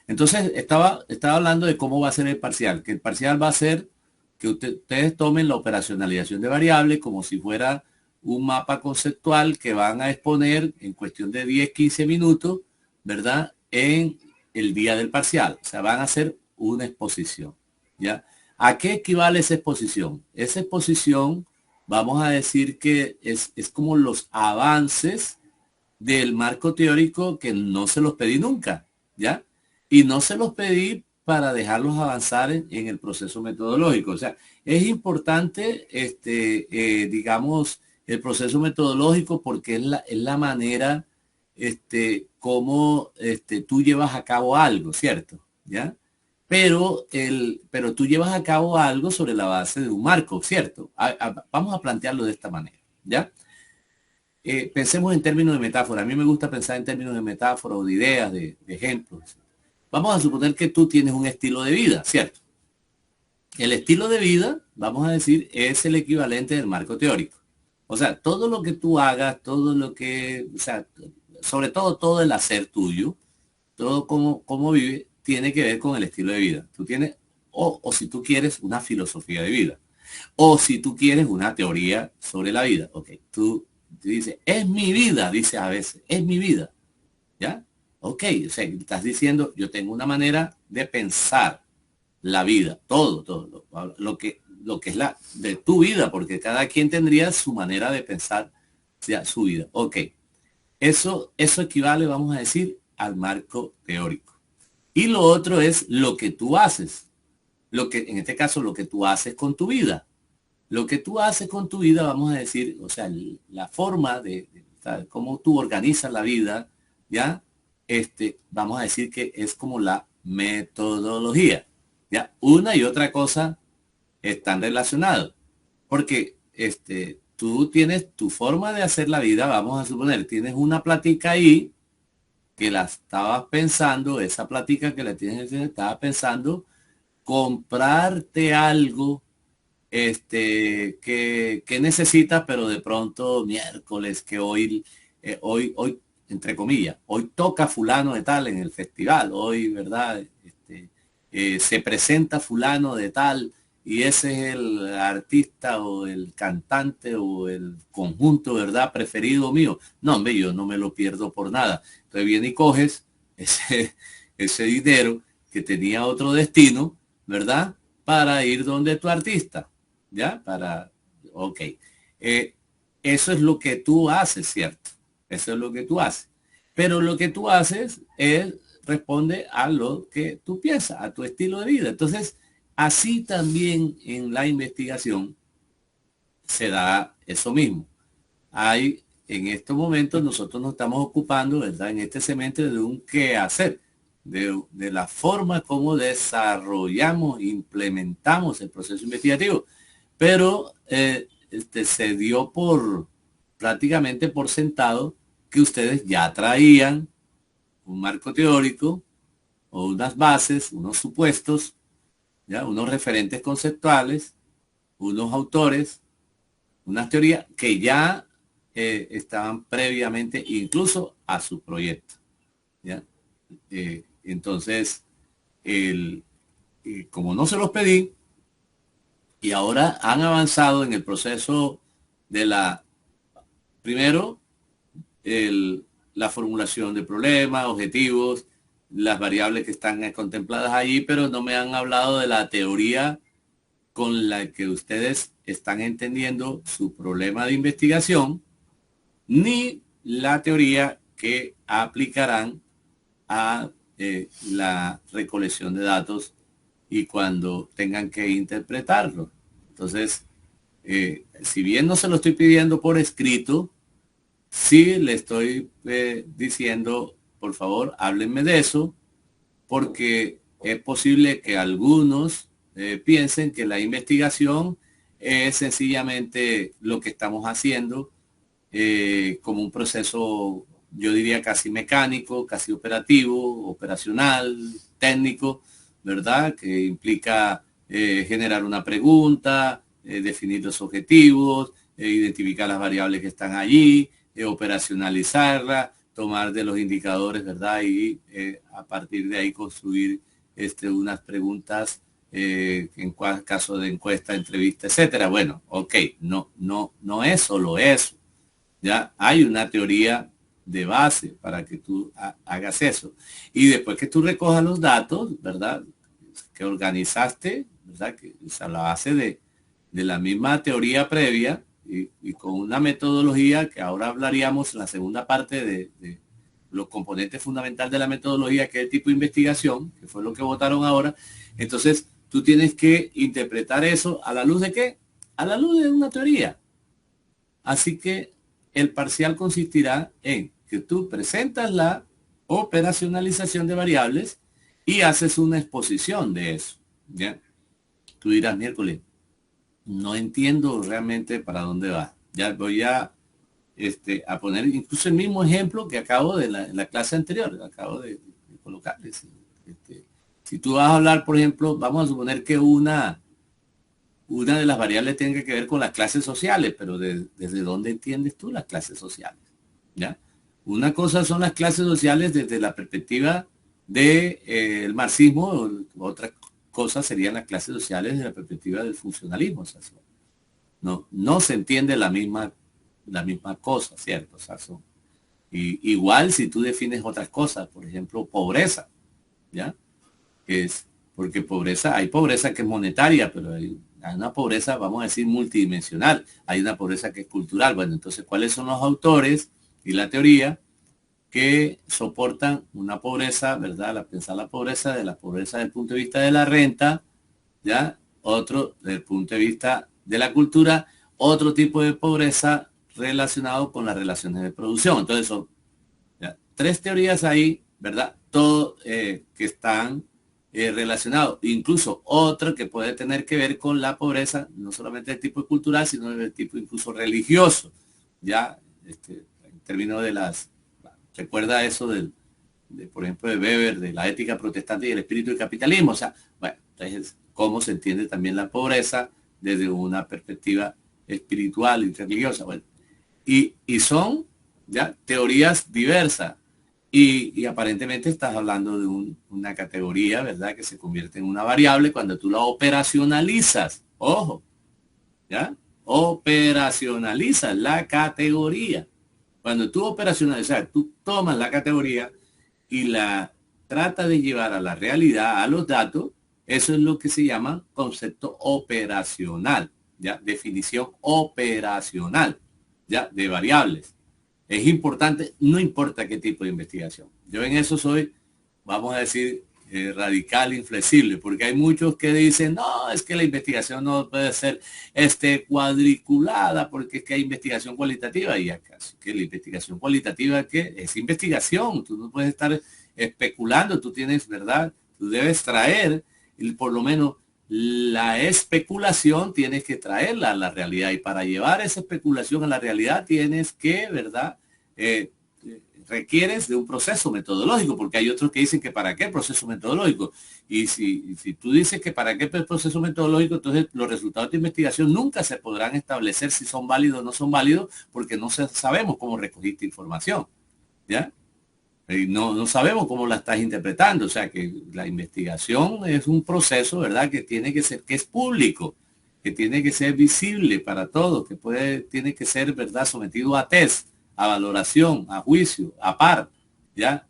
Entonces, estaba hablando de cómo va a ser el parcial, que el parcial va a ser que ustedes tomen la operacionalización de variables como si fuera un mapa conceptual que van a exponer en cuestión de 10, 15 minutos, ¿verdad? En el día del parcial. O sea, van a hacer una exposición, ¿ya? ¿A qué equivale esa exposición? Esa exposición, vamos a decir que es como los avances del marco teórico que no se los pedí nunca, ¿ya? Y no se los pedí para dejarlos avanzar en el proceso metodológico. O sea, es importante, digamos, el proceso metodológico porque es la manera, como tú llevas a cabo algo, ¿cierto? ¿Ya? Pero tú llevas a cabo algo sobre la base de un marco, ¿cierto? Vamos a plantearlo de esta manera, ¿ya? Pensemos en términos de metáfora. A mí me gusta pensar en términos de metáfora o de ideas, de ejemplos. Vamos a suponer que tú tienes un estilo de vida, ¿cierto? El estilo de vida, vamos a decir, es el equivalente del marco teórico. O sea, todo lo que tú hagas, todo lo que, o sea, sobre todo todo el hacer tuyo, todo cómo vive, tiene que ver con el estilo de vida. Tú tienes, o si tú quieres, una filosofía de vida. O si tú quieres una teoría sobre la vida. Ok, tú dices, es mi vida, dices a veces, es mi vida. ¿Ya? Ok, o sea, estás diciendo, yo tengo una manera de pensar la vida, todo, lo que es la de tu vida, porque cada quien tendría su manera de pensar, ya, su vida. Ok, eso equivale, vamos a decir, al marco teórico. Y lo otro es lo que tú haces, lo que, en este caso, lo que tú haces con tu vida. Lo que tú haces con tu vida, vamos a decir, o sea, la forma o sea, cómo tú organizas la vida, ¿ya? Vamos a decir que es como la metodología, ¿ya? Una y otra cosa están relacionados, porque tú tienes tu forma de hacer la vida, vamos a suponer, tienes una plática ahí que la estabas pensando, esa plática que la tienes, estabas pensando comprarte algo que necesitas, pero de pronto miércoles, que hoy, entre comillas, hoy toca fulano de tal en el festival, hoy, ¿verdad? Se presenta fulano de tal y ese es el artista o el cantante o el conjunto, ¿verdad? Preferido mío. No, hombre, yo no me lo pierdo por nada. Entonces viene y coges ese, ese dinero que tenía otro destino, ¿verdad? Para ir donde tu artista. ¿Ya? Ok. Eh, Eso es lo que tú haces, ¿cierto? Eso es lo que tú haces. Pero lo que tú haces responde a lo que tú piensas, a tu estilo de vida. Entonces, así también en la investigación se da eso mismo. En estos momentos nosotros nos estamos ocupando, ¿verdad? En este semestre de un qué hacer, de la forma como desarrollamos, implementamos el proceso investigativo. Pero se dio prácticamente por sentado que ustedes ya traían un marco teórico o unas bases, unos supuestos, ya, unos referentes conceptuales, unos autores, unas teorías que ya estaban previamente incluso a su proyecto. ¿Ya? Entonces, como no se los pedí, y ahora han avanzado en el proceso de primero, la formulación de problemas, objetivos, las variables que están contempladas allí, pero no me han hablado de la teoría con la que ustedes están entendiendo su problema de investigación, ni la teoría que aplicarán a la recolección de datos y cuando tengan que interpretarlo. Entonces, si bien no se lo estoy pidiendo por escrito, sí le estoy diciendo, por favor, háblenme de eso, porque es posible que algunos piensen que la investigación es sencillamente lo que estamos haciendo como un proceso, yo diría casi mecánico, casi operativo, operacional, técnico, ¿verdad? Que implica generar una pregunta, definir los objetivos, identificar las variables que están allí, operacionalizarla, tomar de los indicadores, ¿verdad? Y a partir de ahí construir unas preguntas en caso de encuesta, entrevista, etcétera. Bueno, ok, no es solo eso. Ya hay una teoría de base para que tú hagas eso. Y después que tú recojas los datos, ¿verdad? Que organizaste, ¿verdad? Que es a la base de la misma teoría previa y con una metodología que ahora hablaríamos en la segunda parte de los componentes fundamentales de la metodología, que es el tipo de investigación, que fue lo que votaron ahora. Entonces, tú tienes que interpretar eso a la luz de ¿qué? A la luz de una teoría. Así que el parcial consistirá en que tú presentas la operacionalización de variables y haces una exposición de eso. ¿Ya? Tú dirás, miércoles, no entiendo realmente para dónde va. Ya voy a poner incluso el mismo ejemplo que acabo de la clase anterior. Acabo de colocarles. Si tú vas a hablar, por ejemplo, vamos a suponer que una de las variables tenga que ver con las clases sociales, pero ¿desde dónde entiendes tú las clases sociales? ¿Ya? Una cosa son las clases sociales desde la perspectiva del marxismo, otra cosa serían las clases sociales desde la perspectiva del funcionalismo. O sea, no se entiende la misma cosa, ¿cierto? O sea, igual si tú defines otras cosas, por ejemplo, pobreza, ¿ya? Porque hay pobreza que es monetaria, pero hay una pobreza, vamos a decir, multidimensional. Hay una pobreza que es cultural. Bueno, entonces, ¿cuáles son los autores y la teoría que soportan una pobreza, ¿verdad? Pensar la pobreza desde el punto de vista de la renta, ¿ya? Otro desde el punto de vista de la cultura, otro tipo de pobreza relacionado con las relaciones de producción. Entonces, son ¿ya? Tres teorías ahí, ¿verdad? Todo que están relacionado, incluso otro que puede tener que ver con la pobreza, no solamente del tipo cultural, sino del tipo incluso religioso, ya, en términos recuerda eso por ejemplo, de Weber, de la ética protestante y el espíritu del capitalismo, o sea, bueno, entonces, cómo se entiende también la pobreza desde una perspectiva espiritual y religiosa, bueno, y son, ya, teorías diversas, y aparentemente estás hablando de una categoría, ¿verdad? Que se convierte en una variable cuando tú la operacionalizas. Ojo, ¿ya? Operacionalizas la categoría. Cuando tú operacionalizas, tú tomas la categoría y la tratas de llevar a la realidad, a los datos, eso es lo que se llama concepto operacional, ¿ya? Definición operacional, ¿ya? De variables. Es importante, no importa qué tipo de investigación. Yo en eso soy, vamos a decir, radical, inflexible, porque hay muchos que dicen, no, es que la investigación no puede ser cuadriculada, porque es que hay investigación cualitativa. ¿Y acaso que la investigación cualitativa qué? Es investigación? Tú no puedes estar especulando, tú tienes, ¿verdad? Tú debes traer, por lo menos, la especulación tienes que traerla a la realidad, y para llevar esa especulación a la realidad tienes que, ¿verdad? Requieres de un proceso metodológico, porque hay otros que dicen que para qué proceso metodológico. Y si tú dices que para qué proceso metodológico, entonces los resultados de investigación nunca se podrán establecer si son válidos o no son válidos, porque no sabemos cómo recogiste información, ¿ya? Y no sabemos cómo la estás interpretando. O sea que la investigación es un proceso, ¿verdad? Que tiene que ser, que es público, que tiene que ser visible para todos, que tiene que ser, ¿verdad? Sometido a test, a valoración, a juicio, a par, ¿ya?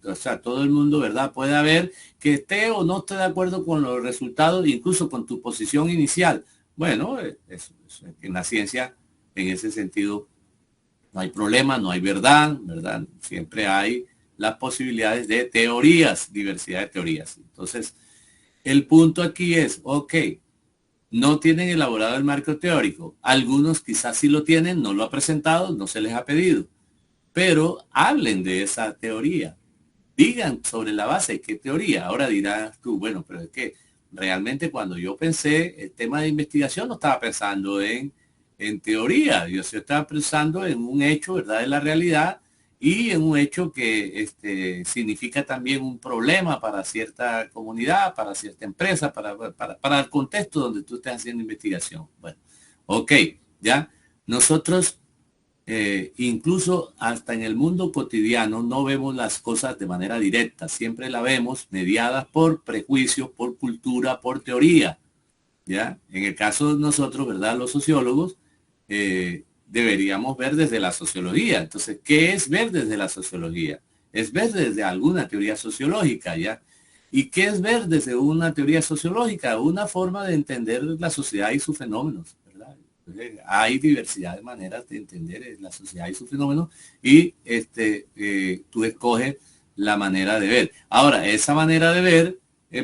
O sea, todo el mundo, ¿verdad? Puede haber que esté o no esté de acuerdo con los resultados, incluso con tu posición inicial. Bueno, en la ciencia, en ese sentido, no hay problema, no hay verdad, ¿verdad? Siempre hay las posibilidades de teorías, diversidad de teorías. Entonces, el punto aquí es, ok, no tienen elaborado el marco teórico. Algunos quizás sí lo tienen, no lo ha presentado, no se les ha pedido. Pero hablen de esa teoría. Digan sobre la base qué teoría. Ahora dirás tú, bueno, pero es que realmente cuando yo pensé el tema de investigación no estaba pensando en teoría. Yo estaba pensando en un hecho, ¿verdad? De la realidad, y en un hecho que significa también un problema para cierta comunidad, para cierta empresa, para el contexto donde tú estés haciendo investigación. Bueno, ok, ya. Nosotros incluso hasta en el mundo cotidiano no vemos las cosas de manera directa, siempre la vemos mediadas por prejuicios, por cultura, por teoría, ¿ya? En el caso de nosotros, ¿verdad? Los sociólogos, deberíamos ver desde la sociología. Entonces, ¿qué es ver desde la sociología? Es ver desde alguna teoría sociológica, ¿ya? ¿Y qué es ver desde una teoría sociológica? Una forma de entender la sociedad y sus fenómenos, ¿verdad? Hay diversidad de maneras de entender la sociedad y sus fenómenos y tú escoges la manera de ver. Ahora, esa manera de ver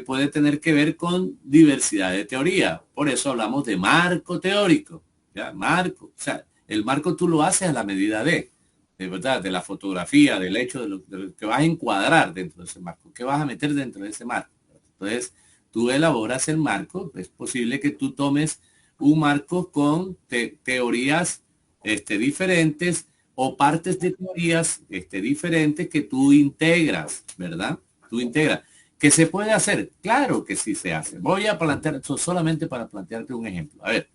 puede tener que ver con diversidad de teoría. Por eso hablamos de marco teórico, ¿ya? Marco. O sea, el marco tú lo haces a la medida de verdad, de la fotografía, del hecho de lo que vas a encuadrar dentro de ese marco, qué vas a meter dentro de ese marco. Entonces, tú elaboras el marco, es posible que tú tomes un marco con teorías diferentes o partes de teorías diferentes que tú integras, ¿verdad? Tú integras. ¿Qué se puede hacer? Claro que sí se hace. Voy a plantear esto solamente para plantearte un ejemplo. A ver,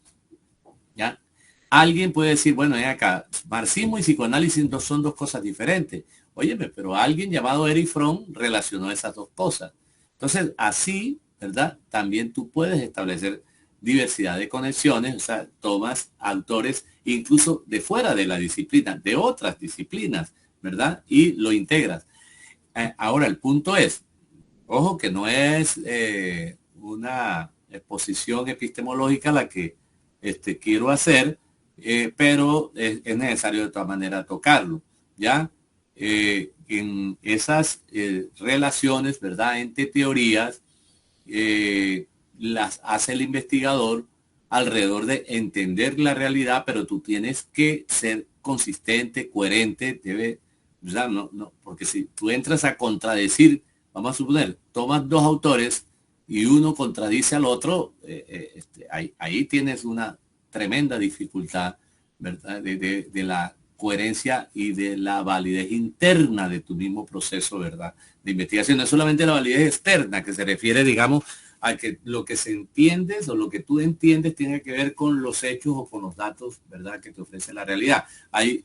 ¿ya? Alguien puede decir, bueno, acá, marxismo y psicoanálisis son dos cosas diferentes. Óyeme, pero alguien llamado Erich Fromm relacionó esas dos cosas. Entonces, así, ¿verdad? También tú puedes establecer diversidad de conexiones, o sea, tomas autores incluso de fuera de la disciplina, de otras disciplinas, ¿verdad? Y lo integras. Ahora, el punto es, ojo que no es una exposición epistemológica la que quiero hacer, pero es necesario de todas maneras tocarlo, ¿ya? En esas relaciones, ¿verdad? Entre teorías, las hace el investigador alrededor de entender la realidad, pero tú tienes que ser consistente, coherente, debe, ¿verdad? No, porque si tú entras a contradecir, vamos a suponer, tomas dos autores y uno contradice al otro, ahí tienes una tremenda dificultad, ¿verdad? De la coherencia y de la validez interna de tu mismo proceso, ¿verdad? De investigación. No es solamente la validez externa, que se refiere, digamos, a que lo que se entiende o lo que tú entiendes tiene que ver con los hechos o con los datos, ¿verdad?, que te ofrece la realidad. Hay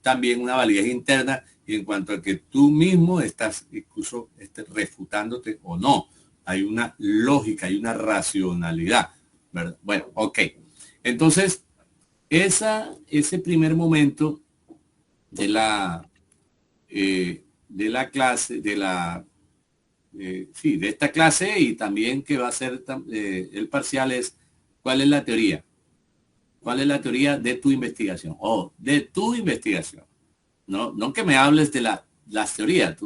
también una validez interna en cuanto a que tú mismo estás incluso refutándote o no. Hay una lógica, hay una racionalidad, ¿verdad? Bueno, ok. Entonces, ese primer momento de la clase, sí, de esta clase y también que va a ser el parcial es, ¿cuál es la teoría? ¿Cuál es la teoría de tu investigación? O de tu investigación. No que me hables de las teorías.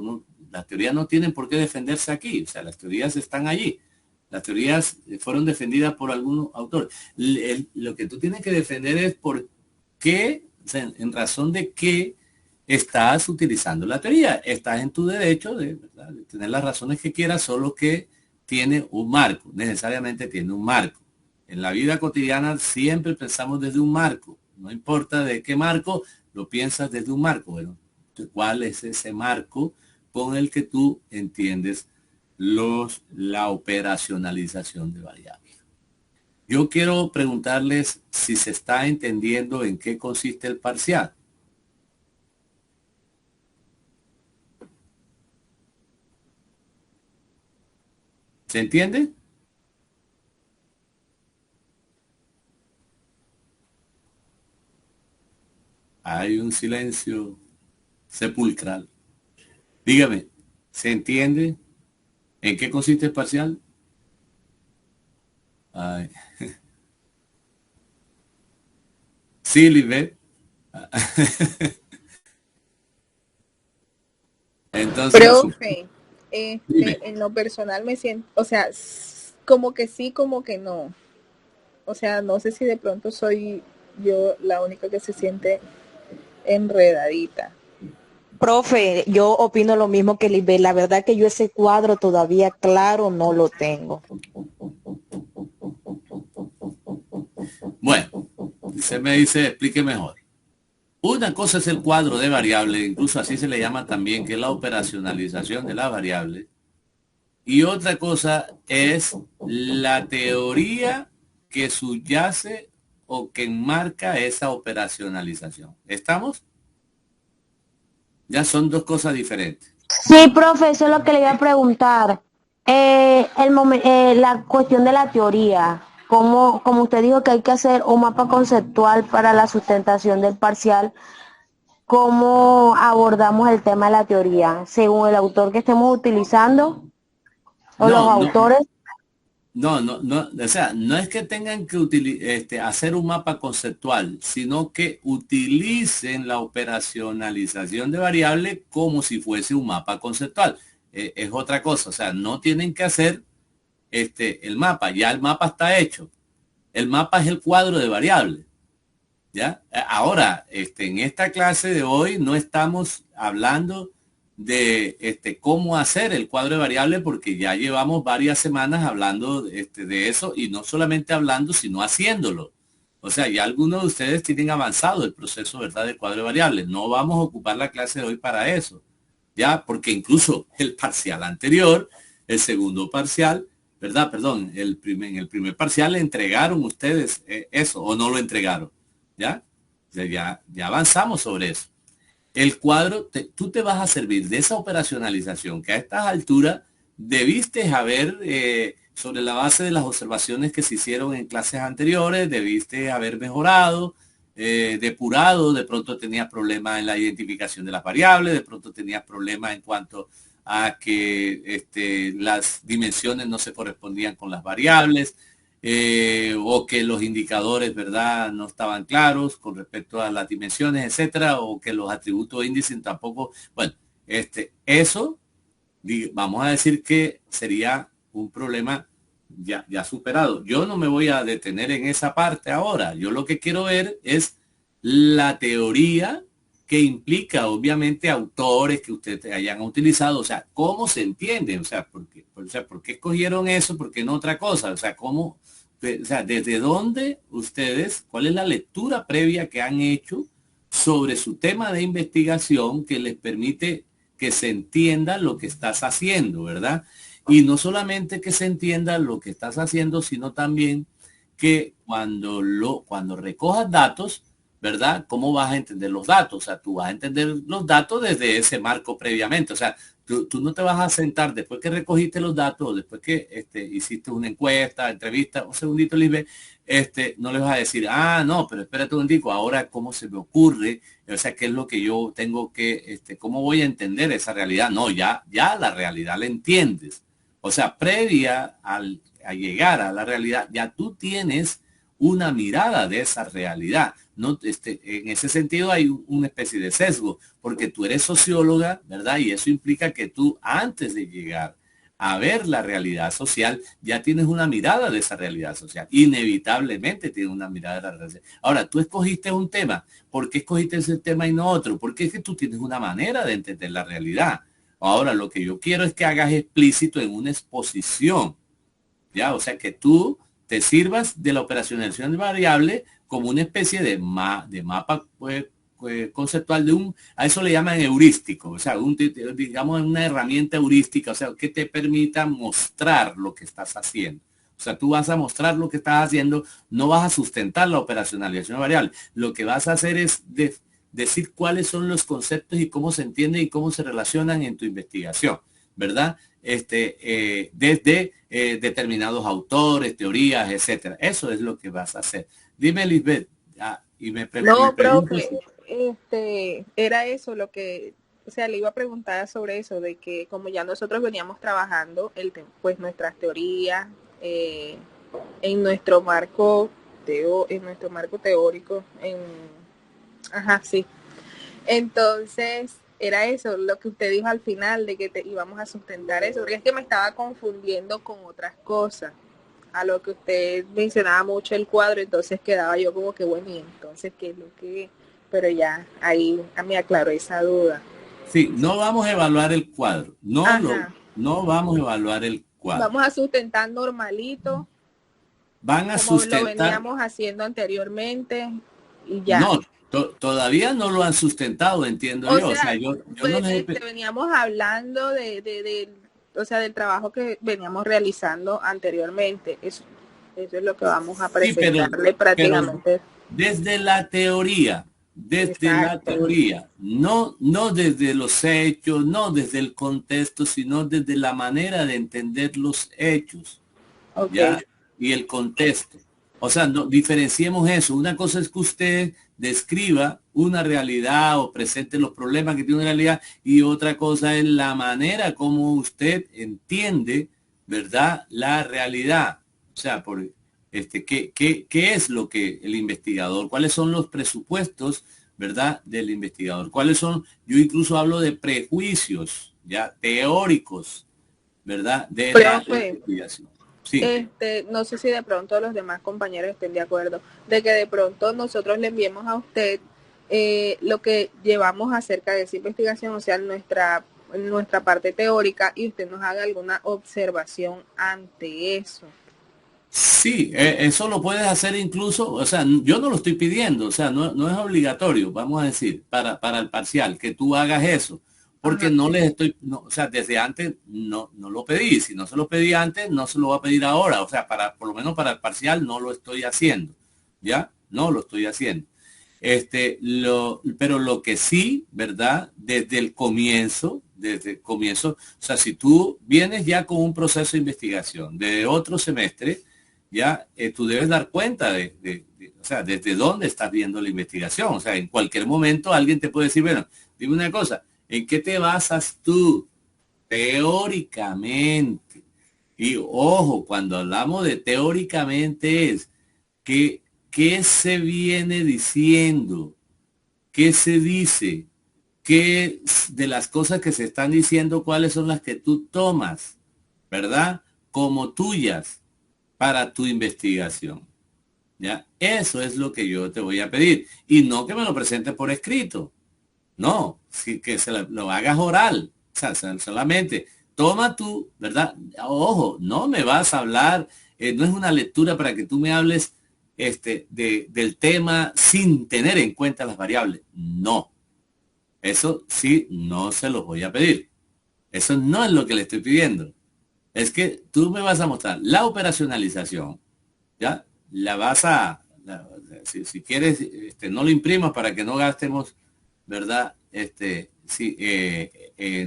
Las teorías no tienen por qué defenderse aquí. O sea, las teorías están allí. Las teorías fueron defendidas por algunos autores. Lo que tú tienes que defender es por qué, o sea, en razón de qué estás utilizando la teoría. Estás en tu derecho ¿verdad?, de tener las razones que quieras, solo que tiene un marco, necesariamente tiene un marco. En la vida cotidiana siempre pensamos desde un marco. No importa de qué marco, lo piensas desde un marco. Bueno, ¿cuál es ese marco con el que tú entiendes la operacionalización de variables? Yo quiero preguntarles si se está entendiendo en qué consiste el parcial. ¿Se entiende? Hay un silencio sepulcral. Dígame, ¿se entiende en qué consiste el parcial? Ay. Sí, Lisbeth. Entonces, Profe, dime. en lo personal me siento, o sea, como que sí, como que no. O sea, no sé si de pronto soy yo la única que se siente enredadita. Profe, yo opino lo mismo que Lisbeth. La verdad que yo ese cuadro todavía claro no lo tengo. Bueno, usted me dice, explique mejor. Una cosa es el cuadro de variables, incluso así se le llama también, que es la operacionalización de la variable. Y otra cosa es la teoría que subyace o que enmarca esa operacionalización. ¿Estamos? Ya son dos cosas diferentes. Sí, profe, eso es lo que le iba a preguntar. La cuestión de la teoría, como usted dijo que hay que hacer un mapa conceptual para la sustentación del parcial, ¿cómo abordamos el tema de la teoría? ¿Según el autor que estemos utilizando o los No, no, autores? no, o sea, no es que tengan que hacer un mapa conceptual, sino que utilicen la operacionalización de variable como si fuese un mapa conceptual. Es otra cosa, o sea, no tienen que hacer el mapa, ya el mapa está hecho. El mapa es el cuadro de variables, ¿ya? Ahora, en esta clase de hoy no estamos hablando de cómo hacer el cuadro de variables porque ya llevamos varias semanas hablando de eso y no solamente hablando, sino haciéndolo. O sea, ya algunos de ustedes tienen avanzado el proceso, ¿verdad?, del cuadro de variables. No vamos a ocupar la clase de hoy para eso, ¿ya? Porque incluso el parcial anterior, el segundo parcial, ¿verdad? Perdón, en el primer parcial le entregaron ustedes eso o no lo entregaron, ¿ya? O sea, ya avanzamos sobre eso. El cuadro, tú te vas a servir de esa operacionalización que a estas alturas debiste haber, sobre la base de las observaciones que se hicieron en clases anteriores, debiste haber mejorado, depurado, de pronto tenías problemas en la identificación de las variables, de pronto tenías problemas en cuanto a que las dimensiones no se correspondían con las variables, o que los indicadores, ¿verdad?, no estaban claros con respecto a las dimensiones, etcétera, o que los atributos de índice tampoco. Bueno, eso, vamos a decir que sería un problema ya superado. Yo no me voy a detener en esa parte ahora. Yo lo que quiero ver es la teoría que implica obviamente autores que ustedes hayan utilizado, o sea, cómo se entiende, o sea, ¿por qué escogieron eso? ¿Por qué no otra cosa? O sea, cómo, o sea, desde dónde ustedes, cuál es la lectura previa que han hecho sobre su tema de investigación que les permite que se entienda lo que estás haciendo, ¿verdad? Y no solamente que se entienda lo que estás haciendo, sino también que cuando recojas datos, ¿verdad? ¿Cómo vas a entender los datos? O sea, tú vas a entender los datos desde ese marco previamente. O sea, tú no te vas a sentar después que recogiste los datos, después que hiciste una encuesta, entrevista, un segundito, Lisbeth, no les vas a decir, ah, no, pero espérate un momentico, ahora cómo se me ocurre, o sea, qué es lo que yo tengo que, cómo voy a entender esa realidad. No, ya la realidad la entiendes. O sea, previa a llegar a la realidad, ya tú tienes una mirada de esa realidad. No, en ese sentido hay una especie de sesgo, porque tú eres socióloga, ¿verdad? Y eso implica que tú, antes de llegar a ver la realidad social, ya tienes una mirada de esa realidad social. Inevitablemente tienes una mirada de la realidad social. Ahora, tú escogiste un tema. ¿Por qué escogiste ese tema y no otro? Porque es que tú tienes una manera de entender la realidad. Ahora, lo que yo quiero es que hagas explícito en una exposición, ¿ya? O sea, que tú te sirvas de la operacionalización de variable como una especie de mapa conceptual a eso le llaman heurístico, o sea, digamos una herramienta heurística, o sea, que te permita mostrar lo que estás haciendo. O sea, tú vas a mostrar lo que estás haciendo, no vas a sustentar la operacionalización de variable. Lo que vas a hacer es decir cuáles son los conceptos y cómo se entienden y cómo se relacionan en tu investigación, ¿verdad? Desde determinados autores, teorías, etcétera. Eso es lo que vas a hacer. Dime, Lisbeth, y me No, profe, era eso lo que, o sea, le iba a preguntar sobre eso, de que como ya nosotros veníamos trabajando pues nuestras teorías en nuestro marco teórico, ajá, sí. Entonces, era eso, lo que usted dijo al final, de que íbamos a sustentar eso, porque es que me estaba confundiendo con otras cosas. A lo que usted mencionaba mucho el cuadro, entonces quedaba yo como que, bueno, y entonces, ¿qué es lo que...? Pero ya, ahí me aclaró esa duda. Sí, no vamos a evaluar el cuadro, no vamos a evaluar el cuadro. Vamos a sustentar normalito, van a como sustentar, lo veníamos haciendo anteriormente, y ya. No, todavía no lo han sustentado, entiendo yo. O sea, yo pues, no les veníamos hablando o sea, del trabajo que veníamos realizando anteriormente. Eso, Eso es lo que vamos a Sí, presentarle pero prácticamente. desde la Exacto. teoría, no desde los hechos, no desde el contexto, sino desde la manera de entender los hechos, Ok. ¿ya? Y el contexto. O sea, no diferenciemos eso. Una cosa es que usted describa una realidad o presente los problemas que tiene una realidad, y otra cosa es la manera como usted entiende, ¿verdad? La realidad. O sea, ¿qué es lo que el investigador? ¿Cuáles son los presupuestos, ¿verdad? Del investigador. ¿Cuáles son? Yo incluso hablo de prejuicios, ya teóricos, ¿verdad? De la Profe, investigación. Sí. no sé si de pronto los demás compañeros estén de acuerdo, de que de pronto nosotros le enviemos a usted lo que llevamos acerca de esa investigación, o sea, nuestra parte teórica, y usted nos haga alguna observación ante eso. Sí, eso lo puedes hacer incluso, o sea, yo no lo estoy pidiendo, o sea, no es obligatorio, vamos a decir, para el parcial, que tú hagas eso, porque Ajá. no les estoy, no, o sea, desde antes no lo pedí, si no se lo pedí antes, no se lo va a pedir ahora, o sea, por lo menos para el parcial no lo estoy haciendo, ¿ya? No lo estoy haciendo. Pero lo que sí, ¿verdad? Desde el comienzo, o sea, si tú vienes ya con un proceso de investigación de otro semestre, ya tú debes dar cuenta o sea, desde dónde estás viendo la investigación. O sea, en cualquier momento alguien te puede decir, bueno, dime una cosa, ¿en qué te basas tú teóricamente? Y ojo, cuando hablamos de teóricamente es que qué se viene diciendo, qué se dice, qué de las cosas que se están diciendo, cuáles son las que tú tomas, ¿verdad? Como tuyas para tu investigación. ¿Ya? Eso es lo que yo te voy a pedir. Y no que me lo presentes por escrito. No, sí que lo hagas oral. O sea, solamente toma tú, ¿verdad? Ojo, no me vas a hablar, no es una lectura para que tú me hables del tema sin tener en cuenta las variables. No, eso sí, no se los voy a pedir. Eso no es lo que le estoy pidiendo. Es que tú me vas a mostrar la operacionalización, ¿ya? La vas a, si quieres, no lo imprimas para que no gastemos, ¿verdad? Sí,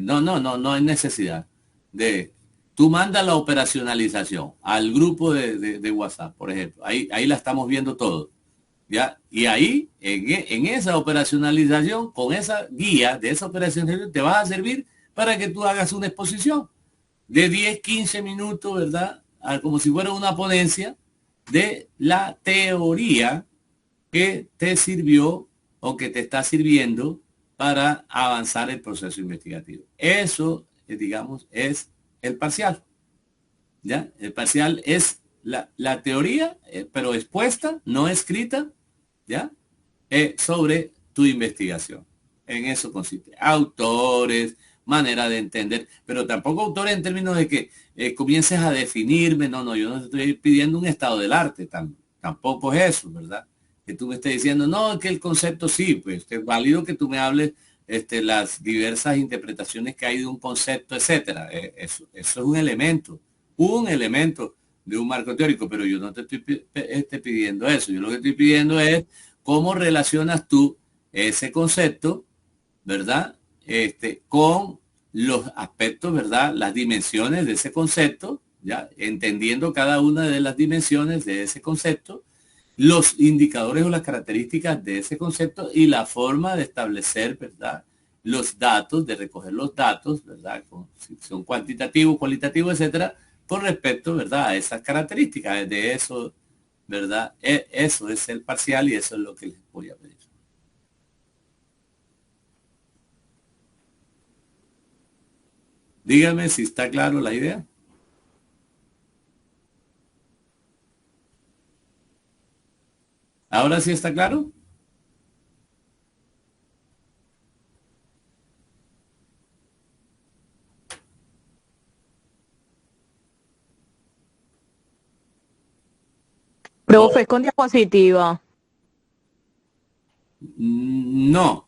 no hay necesidad de, tú mandas la operacionalización al grupo de WhatsApp, por ejemplo, ahí la estamos viendo todo, ¿ya? Y ahí, en esa operacionalización, con esa guía de esa operacionalización, te va a servir para que tú hagas una exposición de 10 15 minutos, ¿verdad? Como si fuera una ponencia de la teoría que te sirvió o que te está sirviendo para avanzar el proceso investigativo. Eso, digamos, es el parcial, ¿ya? El parcial es la teoría, pero expuesta, no escrita, ¿ya? Sobre tu investigación. En eso consiste. Autores, manera de entender, pero tampoco autores en términos de que comiences a definirme, yo no te estoy pidiendo un estado del arte, tampoco es eso, ¿verdad? Que tú me estés diciendo, no, que el concepto sí, pues es válido que tú me hables las diversas interpretaciones que hay de un concepto, etcétera. Eso es un elemento de un marco teórico, pero yo no te estoy pidiendo eso. Yo lo que estoy pidiendo es cómo relacionas tú ese concepto, ¿verdad? Con los aspectos, ¿verdad? Las dimensiones de ese concepto, ¿ya? Entendiendo cada una de las dimensiones de ese concepto, los indicadores o las características de ese concepto y la forma de establecer, ¿verdad? Los datos, de recoger los datos, ¿verdad? Si son cuantitativos, cualitativos, etcétera, con respecto, ¿verdad? A esas características. De eso, ¿verdad? Eso es el parcial y eso es lo que les voy a pedir. Dígame si está claro la idea. ¿Ahora sí está claro? Profe, es con diapositiva. No.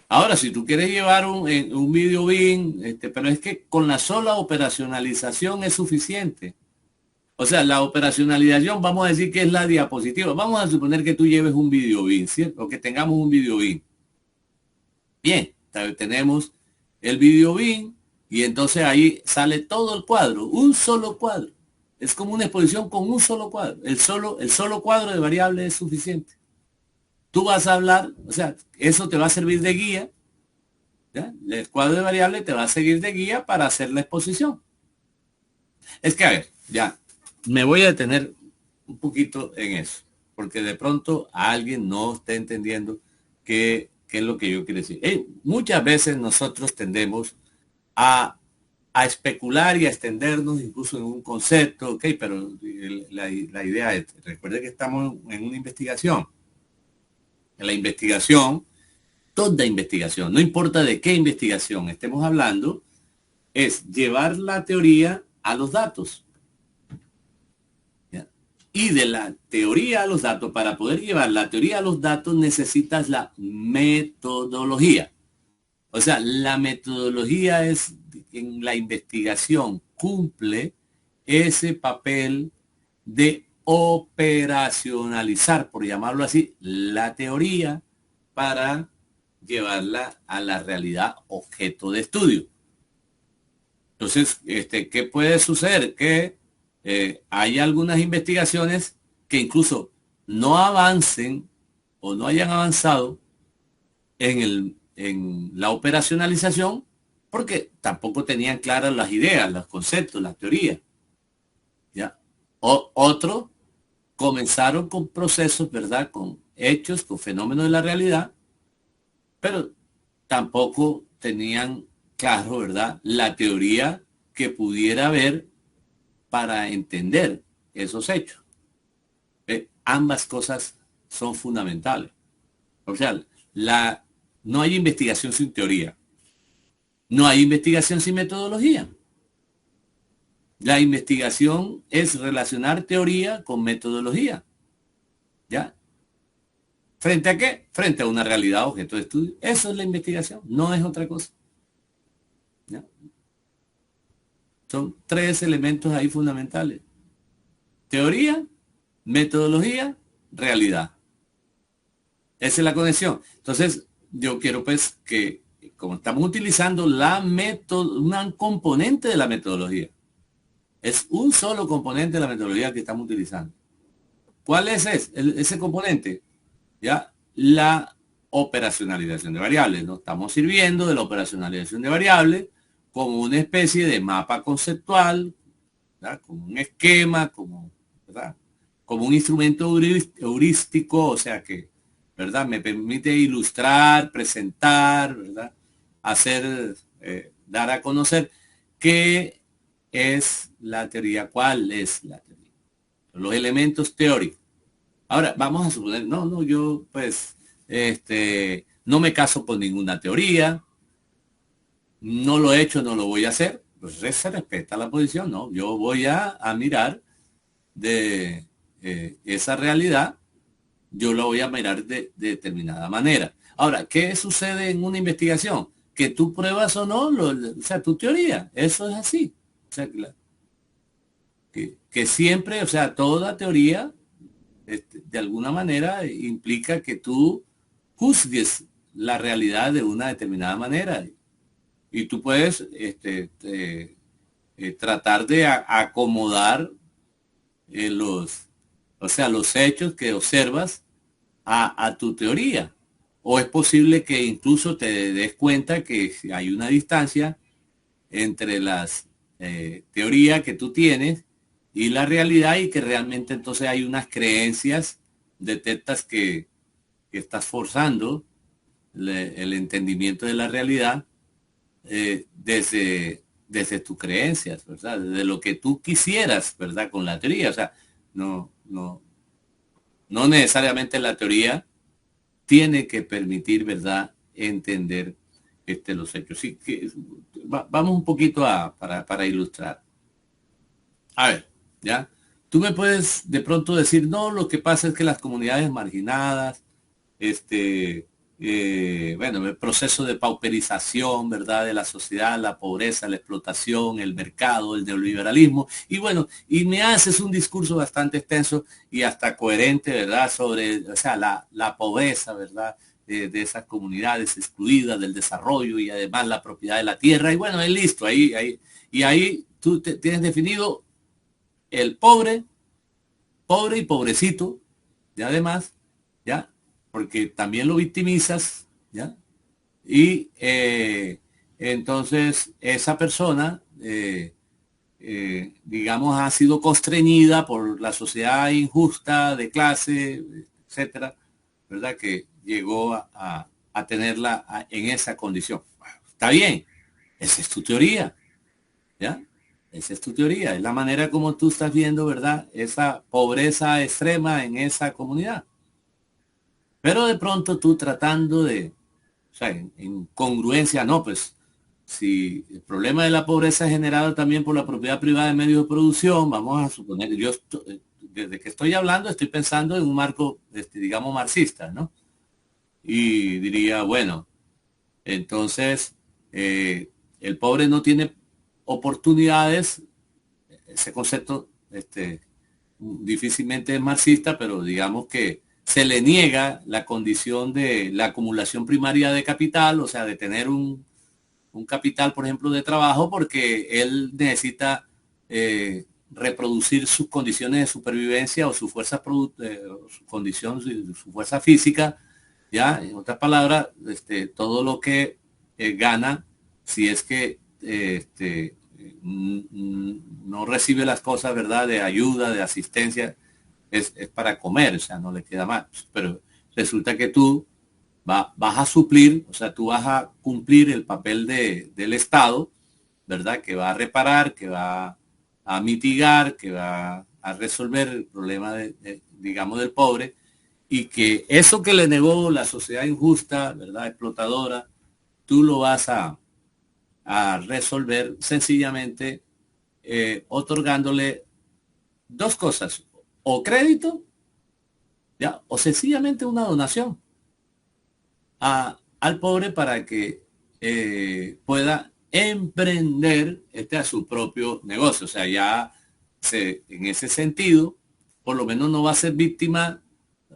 Ahora, si tú quieres llevar un video bien, pero es que con la sola operacionalización es suficiente. O sea, la operacionalización, vamos a decir que es la diapositiva. Vamos a suponer que tú lleves un video bin, ¿cierto? O que tengamos un video bin. Bien, tenemos el video bin y entonces ahí sale todo el cuadro, un solo cuadro. Es como una exposición con un solo cuadro. El solo cuadro de variable es suficiente. Tú vas a hablar, o sea, eso te va a servir de guía. ¿Ya? El cuadro de variable te va a servir de guía para hacer la exposición. Es que, a ver, ya, me voy a detener un poquito en eso, porque de pronto a alguien no está entendiendo qué es lo que yo quiero decir. Muchas veces nosotros tendemos a especular y a extendernos incluso en un concepto, ok, pero la idea es, recuerde que estamos en una investigación. En la investigación, toda investigación, no importa de qué investigación estemos hablando, es llevar la teoría a los datos. ¿Ya? Y de la teoría a los datos, para poder llevar la teoría a los datos necesitas la metodología. O sea, la metodología es, en la investigación, cumple ese papel de operacionalizar, por llamarlo así, la teoría para llevarla a la realidad objeto de estudio. Entonces, ¿qué puede suceder? Que hay algunas investigaciones que incluso no avancen o no hayan avanzado en la operacionalización porque tampoco tenían claras las ideas, los conceptos, las teorías. ¿Ya? Otros comenzaron con procesos, ¿verdad? Con hechos, con fenómenos de la realidad, pero tampoco tenían claro, ¿verdad? La teoría que pudiera haber para entender esos hechos. Ambas cosas son fundamentales. O sea, no hay investigación sin teoría. No hay investigación sin metodología. La investigación es relacionar teoría con metodología. ¿Ya? ¿Frente a qué? Frente a una realidad objeto de estudio. Eso es la investigación, no es otra cosa. ¿Ya? Son tres elementos ahí fundamentales. Teoría, metodología, realidad. Esa es la conexión. Entonces, yo quiero pues que, como estamos utilizando una componente de la metodología, es un solo componente de la metodología que estamos utilizando. ¿Cuál es ese componente? Ya, la operacionalización de variables. Nos estamos sirviendo de la operacionalización de variables como una especie de mapa conceptual, ¿verdad? Como un esquema, ¿verdad? Como un instrumento heurístico, o sea que, ¿verdad? Me permite ilustrar, presentar, ¿verdad? Hacer, dar a conocer qué es la teoría, cuál es la teoría, los elementos teóricos. Ahora, vamos a suponer, yo pues, no me caso con ninguna teoría, no lo he hecho, no lo voy a hacer, pues se respeta la posición, ¿no? Yo voy a mirar de esa realidad, yo la voy a mirar de determinada manera. Ahora, ¿qué sucede en una investigación? Que tú pruebas o no, o sea, tu teoría, eso es así. O sea, que siempre, o sea, toda teoría, de alguna manera, implica que tú juzgues la realidad de una determinada manera. Y tú puedes tratar de acomodar los hechos que observas a tu teoría. O es posible que incluso te des cuenta que hay una distancia entre las teorías que tú tienes y la realidad, y que realmente entonces hay unas creencias, detectas que estás forzando el entendimiento de la realidad desde tus creencias, ¿verdad? Desde lo que tú quisieras, ¿verdad? Con la teoría. O sea, no necesariamente la teoría tiene que permitir, ¿verdad?, entender los hechos. Sí, vamos un poquito para ilustrar. A ver, ¿ya? Tú me puedes de pronto decir, no, lo que pasa es que las comunidades marginadas, bueno, el proceso de pauperización, ¿verdad? De la sociedad, la pobreza, la explotación, el mercado, el neoliberalismo. Y bueno, y me haces un discurso bastante extenso y hasta coherente, ¿verdad? Sobre, o sea, la pobreza, ¿verdad? De esas comunidades excluidas del desarrollo y además la propiedad de la tierra. Y bueno, es listo, y ahí tú tienes definido el pobre, pobre y pobrecito, y además, ¿ya? Porque también lo victimizas, ¿ya? Y entonces esa persona, digamos, ha sido constreñida por la sociedad injusta de clase, etcétera, ¿verdad? Que llegó a tenerla en esa condición. Bueno, está bien, esa es tu teoría, ¿ya? Esa es tu teoría, es la manera como tú estás viendo, ¿verdad? Esa pobreza extrema en esa comunidad. Pero de pronto tú tratando de, o sea, en congruencia, no, pues si el problema de la pobreza es generado también por la propiedad privada de medios de producción, vamos a suponer, desde que estoy hablando estoy pensando en un marco, digamos, marxista, ¿no? Y diría, bueno, entonces el pobre no tiene oportunidades, ese concepto difícilmente es marxista, pero digamos que se le niega la condición de la acumulación primaria de capital, o sea, de tener un capital, por ejemplo, de trabajo, porque él necesita reproducir sus condiciones de supervivencia o su fuerza, su condición, su fuerza física, ya, en otras palabras, todo lo que gana, si es que no recibe las cosas, ¿verdad?, de ayuda, de asistencia, es para comer, o sea, no le queda más. Pero resulta que tú vas a suplir, o sea, tú vas a cumplir el papel del Estado, ¿verdad?, que va a reparar, que va a mitigar, que va a resolver el problema, digamos, del pobre, y que eso que le negó la sociedad injusta, ¿verdad?, explotadora, tú lo vas a resolver sencillamente otorgándole dos cosas, o crédito, ¿ya? O sencillamente una donación al pobre para que pueda emprender a su propio negocio. O sea, ya en ese sentido, por lo menos no va a ser víctima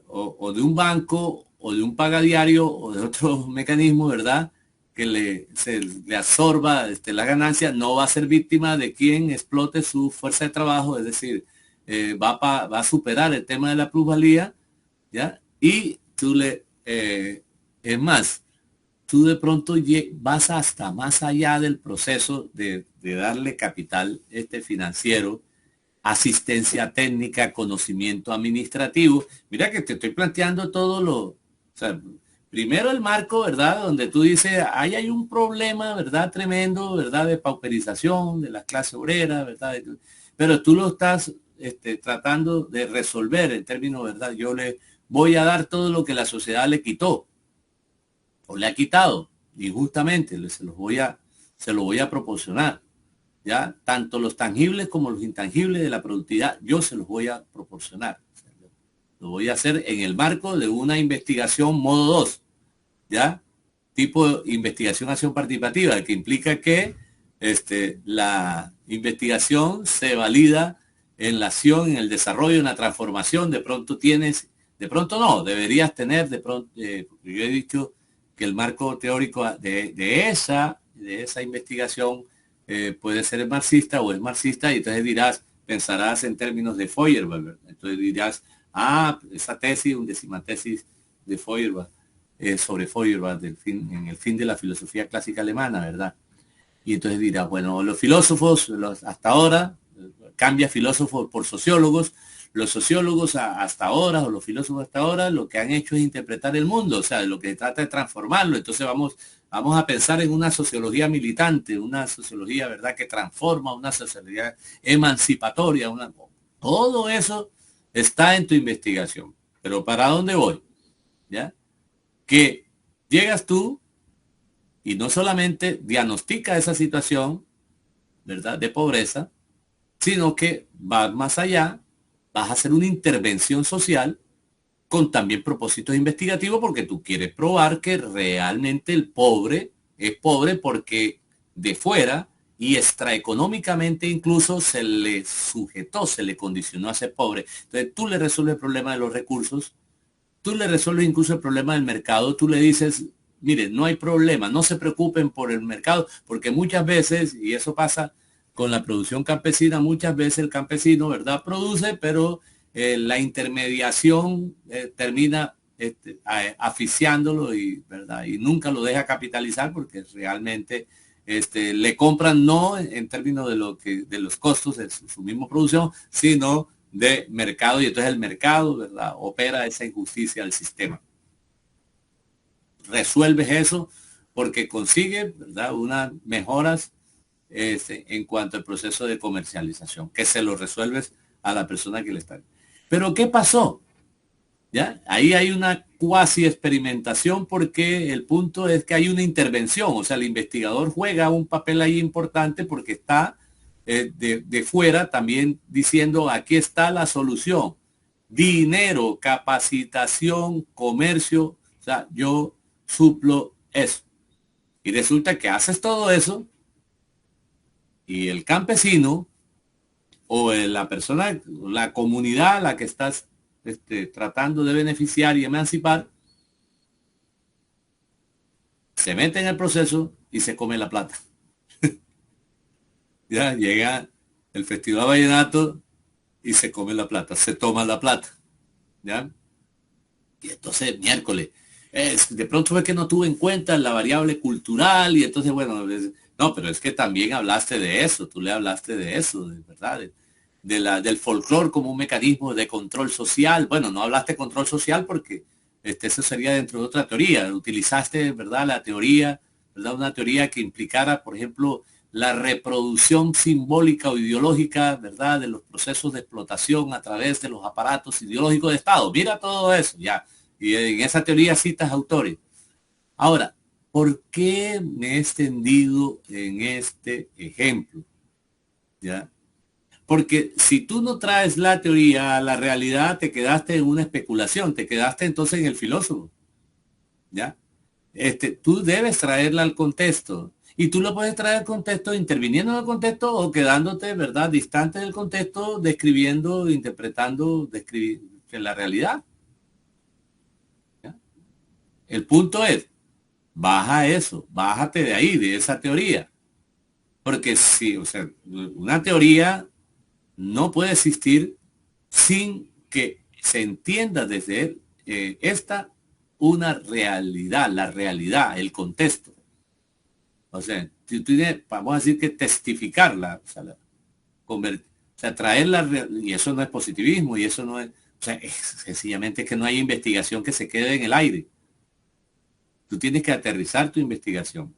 o de un banco o de un pagadiario o de otro mecanismo, ¿verdad?, que le absorba la ganancia. No va a ser víctima de quien explote su fuerza de trabajo, es decir, va a superar el tema de la plusvalía, ¿ya? Y tú es más, tú de pronto vas hasta más allá del proceso de darle capital financiero, asistencia técnica, conocimiento administrativo. Mira que te estoy planteando o sea, primero el marco, ¿verdad?, donde tú dices, ahí hay un problema, ¿verdad?, tremendo, ¿verdad?, de pauperización de la clase obrera, ¿verdad? Pero tú lo estás tratando de resolver en términos, ¿verdad? Yo le voy a dar todo lo que la sociedad le quitó o le ha quitado injustamente, se lo voy a proporcionar, ¿ya? Tanto los tangibles como los intangibles de la productividad, yo se los voy a proporcionar. Lo voy a hacer en el marco de una investigación modo 2, ¿ya? Tipo de investigación acción participativa, que implica que la investigación se valida en la acción, en el desarrollo, en la transformación. De pronto de pronto no, deberías tener, de pronto, yo he dicho que el marco teórico de esa investigación puede ser marxista o es marxista, y entonces pensarás en términos de Feuerbach. Entonces dirás, esa tesis, undécima tesis de Feuerbach, sobre Feuerbach, en el fin de la filosofía clásica alemana, ¿verdad? Y entonces dirás, bueno, los filósofos, hasta ahora, cambia filósofos por sociólogos, los sociólogos hasta ahora, o los filósofos hasta ahora, lo que han hecho es interpretar el mundo, o sea, lo que trata de transformarlo. Entonces vamos a pensar en una sociología militante, una sociología, ¿verdad?, que transforma, una sociología emancipatoria, todo eso está en tu investigación. Pero ¿para dónde voy? ¿Ya? Que llegas tú y no solamente diagnostica esa situación, ¿verdad?, de pobreza, sino que vas más allá, vas a hacer una intervención social con también propósitos investigativos, porque tú quieres probar que realmente el pobre es pobre porque de fuera y extraeconómicamente incluso se le sujetó, se le condicionó a ser pobre. Entonces tú le resuelves el problema de los recursos, tú le resuelves incluso el problema del mercado, tú le dices, mire, no hay problema, no se preocupen por el mercado, porque muchas veces, y eso pasa con la producción campesina, muchas veces el campesino, ¿verdad? Produce, pero la intermediación termina asfixiándolo y, ¿verdad? Y nunca lo deja capitalizar porque realmente le compran no en términos de lo que de los costos de su misma producción, sino de mercado, y entonces el mercado, ¿verdad? Opera esa injusticia al sistema. Resuelves eso porque consigue, ¿verdad? Unas mejoras en cuanto al proceso de comercialización, que se lo resuelves a la persona que le está. Pero ¿qué pasó? ¿Ya? Ahí hay una cuasi experimentación porque el punto es que hay una intervención, o sea, el investigador juega un papel ahí importante porque está de fuera también diciendo, aquí está la solución, dinero, capacitación, comercio, o sea, yo suplo eso. Y resulta que haces todo eso y el campesino o la persona, la comunidad a la que estás tratando de beneficiar y emancipar, se mete en el proceso y se come la plata. Ya llega el Festival Vallenato y se come la plata, se toma la plata. ¿Ya? Y entonces, miércoles, de pronto fue que no tuve en cuenta la variable cultural y entonces, bueno, no, pero es que también hablaste de eso, tú le hablaste de eso, de verdad, del folclore como un mecanismo de control social. Bueno, no hablaste de control social porque eso sería dentro de otra teoría. Utilizaste, ¿verdad? La teoría, ¿verdad? Una teoría que implicara, por ejemplo, la reproducción simbólica o ideológica, ¿verdad? De los procesos de explotación a través de los aparatos ideológicos de Estado. Mira todo eso, ya. Y en esa teoría citas autores. Ahora, ¿por qué me he extendido en este ejemplo? ¿Ya? Porque si tú no traes la teoría a la realidad, te quedaste en una especulación, te quedaste entonces en el filósofo. ¿Ya? Tú debes traerla al contexto. Y tú lo puedes traer al contexto interviniendo en el contexto o quedándote, ¿verdad?, distante del contexto, describiendo, interpretando, la realidad. ¿Ya? El punto es, baja eso, bájate de ahí, de esa teoría. Porque si, o sea, una teoría no puede existir sin que se entienda desde esta una realidad, la realidad, el contexto. O sea, tú tienes, vamos a decir que testificarla, o sea, traerla, y eso no es positivismo, y eso no es, o sea, es sencillamente que no hay investigación que se quede en el aire. Tú tienes que aterrizar tu investigación.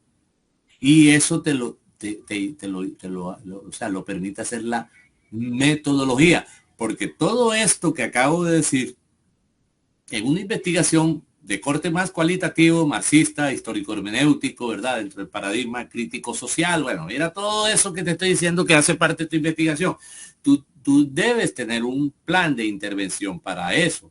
Y eso o sea, lo permite hacer la metodología, porque todo esto que acabo de decir en una investigación de corte más cualitativo, marxista, histórico hermenéutico, ¿verdad? Dentro del paradigma crítico social, bueno, mira todo eso que te estoy diciendo que hace parte de tu investigación. Tú debes tener un plan de intervención para eso.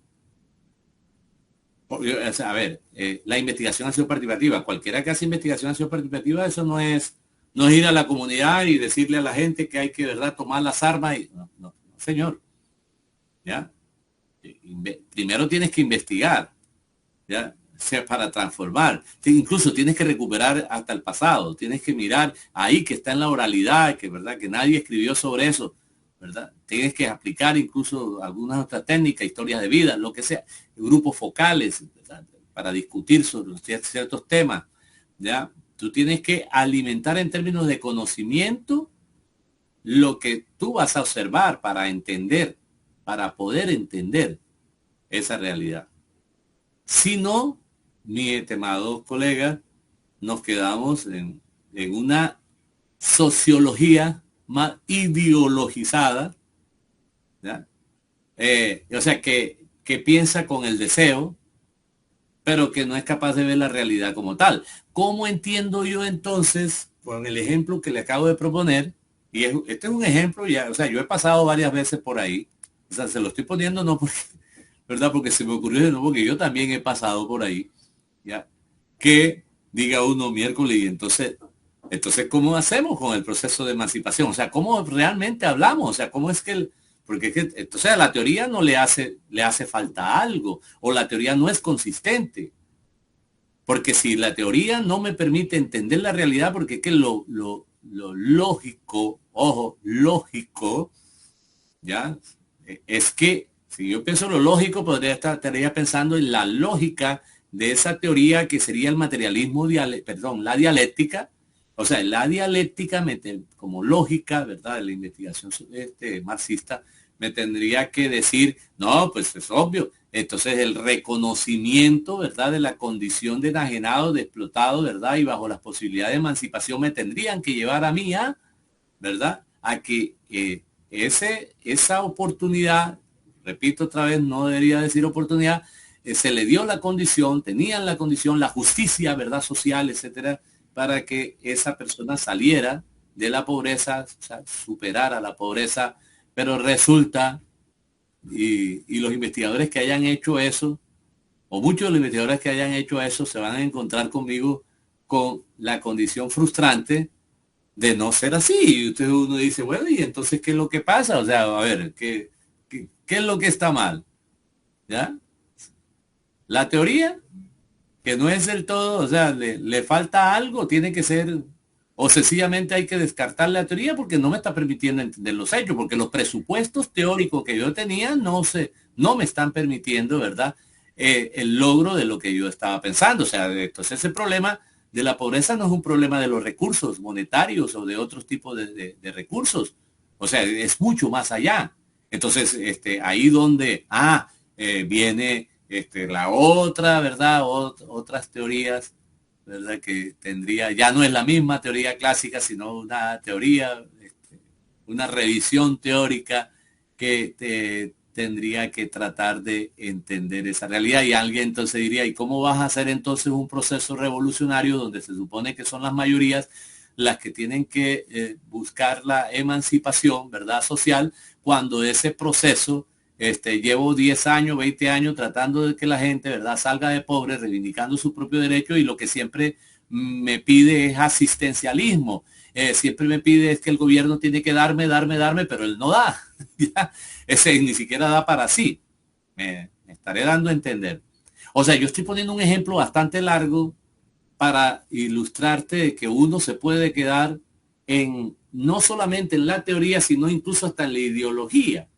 A ver, la investigación ha sido participativa. Cualquiera que hace investigación ha sido participativa, eso no es ir a la comunidad y decirle a la gente que hay que, ¿verdad?, tomar las armas. No, señor. ¿Ya? Primero tienes que investigar, ¿ya? O sea, para transformar. Incluso tienes que recuperar hasta el pasado. Tienes que mirar ahí que está en la oralidad, que, ¿verdad?, que nadie escribió sobre eso, ¿verdad? Tienes que aplicar incluso algunas otras técnicas, historias de vida, lo que sea, grupos focales, ¿verdad?, para discutir sobre ciertos temas, ¿ya? Tú tienes que alimentar en términos de conocimiento lo que tú vas a observar para entender, para poder entender esa realidad. Si no, mi estimado colega, nos quedamos en una sociología más ideologizada, ¿ya? O sea, que piensa con el deseo, pero que no es capaz de ver la realidad como tal. ¿Cómo entiendo yo entonces, con el ejemplo que le acabo de proponer? Y este es un ejemplo, ya, o sea, yo he pasado varias veces por ahí, o sea, se lo estoy poniendo no porque ¿verdad? Porque se me ocurrió de nuevo, porque yo también he pasado por ahí, ¿ya? Que diga uno miércoles y entonces, ¿cómo hacemos con el proceso de emancipación? O sea, ¿cómo realmente hablamos? O sea, ¿cómo es que porque es que, entonces a la teoría no le hace falta algo, o la teoría no es consistente. Porque si la teoría no me permite entender la realidad, porque es que lo lógico, ojo, lógico, ¿ya? Es que si yo pienso lo lógico, estaría pensando en la lógica de esa teoría que sería el materialismo, la dialéctica. O sea, la dialéctica como lógica, ¿verdad? De la investigación marxista, me tendría que decir, no, pues es obvio. Entonces el reconocimiento, ¿verdad? De la condición de enajenado, de explotado, ¿verdad? Y bajo las posibilidades de emancipación me tendrían que llevar a mí ¿verdad? A que esa oportunidad, repito otra vez, no debería decir oportunidad, se le dio la condición, tenían la condición, la justicia, ¿verdad? Social, etcétera, para que esa persona saliera de la pobreza, o sea, superara la pobreza, pero resulta, y los investigadores que hayan hecho eso, o muchos de los investigadores que hayan hecho eso, se van a encontrar conmigo con la condición frustrante de no ser así. Y uno dice, bueno, y entonces, ¿qué es lo que pasa? O sea, a ver, ¿qué es lo que está mal? ¿Ya? La teoría, que no es del todo, o sea, le falta algo, tiene que ser, o sencillamente hay que descartar la teoría porque no me está permitiendo entender los hechos, porque los presupuestos teóricos que yo tenía no me están permitiendo, ¿verdad? El logro de lo que yo estaba pensando. O sea, entonces ese problema de la pobreza no es un problema de los recursos monetarios o de otros tipos de recursos. O sea, es mucho más allá. Entonces, ahí donde viene la otra, ¿verdad? Otras teorías, ¿verdad? Que ya no es la misma teoría clásica, sino una teoría, una revisión teórica que tendría que tratar de entender esa realidad. Y alguien entonces diría, ¿y cómo vas a hacer entonces un proceso revolucionario donde se supone que son las mayorías las que tienen que buscar la emancipación, ¿verdad? Social, cuando ese proceso, llevo 10 años, 20 años tratando de que la gente, ¿verdad?, salga de pobre, reivindicando su propio derecho, y lo que siempre me pide es asistencialismo. Siempre me pide es que el gobierno tiene que darme, pero él no da. Ese ni siquiera da para sí. Me estaré dando a entender. O sea, yo estoy poniendo un ejemplo bastante largo para ilustrarte de que uno se puede quedar no solamente en la teoría, sino incluso hasta en la ideología.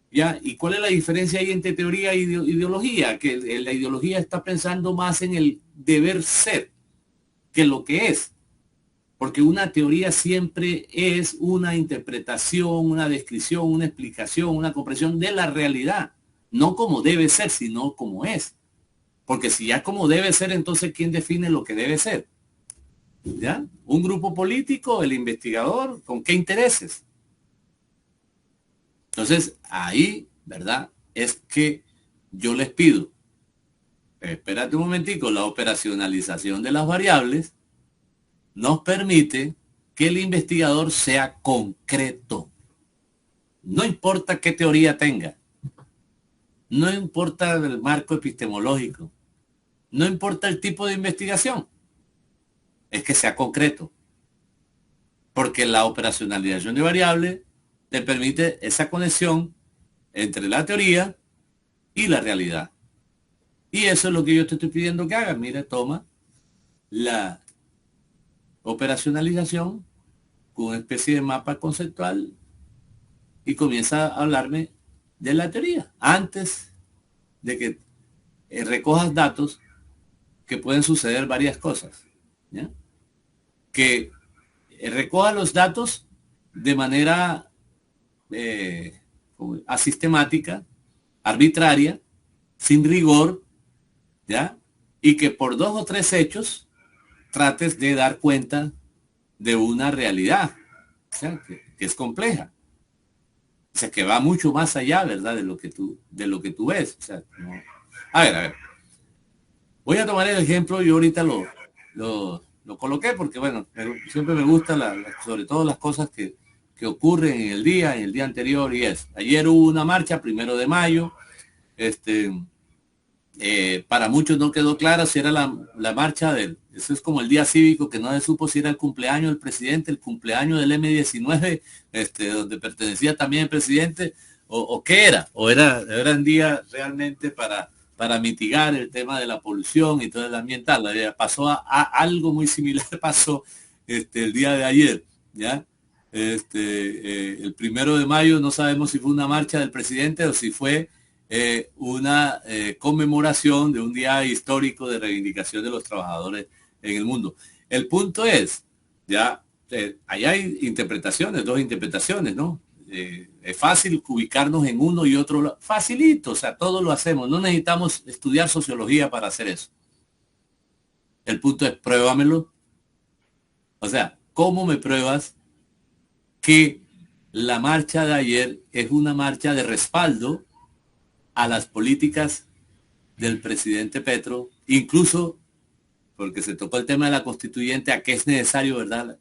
¿Ya? ¿Y cuál es la diferencia ahí entre teoría e ideología? Que la ideología está pensando más en el deber ser que lo que es. Porque una teoría siempre es una interpretación, una descripción, una explicación, una comprensión de la realidad. No como debe ser, sino como es. Porque si ya como debe ser, entonces ¿quién define lo que debe ser? ¿Ya? ¿Un grupo político, el investigador? ¿Con qué intereses? Entonces, ahí, ¿verdad? Es que yo les pido, espérate un momentico, la operacionalización de las variables nos permite que el investigador sea concreto. No importa qué teoría tenga, no importa el marco epistemológico, no importa el tipo de investigación, es que sea concreto. Porque la operacionalización de variables te permite esa conexión entre la teoría y la realidad. Y eso es lo que yo te estoy pidiendo que hagas. Mira, toma la operacionalización con una especie de mapa conceptual y comienza a hablarme de la teoría antes de que recojas datos, que pueden suceder varias cosas, ¿ya? Que recoja los datos de manera asistemática, arbitraria, sin rigor, ¿ya? Y que por 2 o 3 hechos trates de dar cuenta de una realidad, o sea, que es compleja, o sea, que va mucho más allá, ¿verdad?, de lo que tú ves. O sea, no. A ver, voy a tomar el ejemplo, yo ahorita lo coloqué porque, bueno, siempre me gusta sobre todo las cosas que ocurren en el día anterior, y ayer hubo una marcha, 1 de mayo, Para muchos no quedó claro si era la marcha eso es como el día cívico, que no se supo si era el cumpleaños del presidente, el cumpleaños del M-19, donde pertenecía también el presidente, o qué era, o era un día realmente para mitigar el tema de la polución y todo el ambiental. Pasó a algo muy similar, pasó el día de ayer, ¿ya? El 1 de mayo no sabemos si fue una marcha del presidente o si fue una conmemoración de un día histórico de reivindicación de los trabajadores en el mundo. El punto es, ya, ahí hay interpretaciones, dos interpretaciones, ¿no? Es fácil ubicarnos en uno y otro, facilito, o sea, todo lo hacemos, no necesitamos estudiar sociología para hacer eso. El punto es, pruébamelo. O sea, ¿cómo me pruebas que la marcha de ayer es una marcha de respaldo a las políticas del presidente Petro, incluso porque se tocó el tema de la constituyente, a qué es necesario, ¿verdad?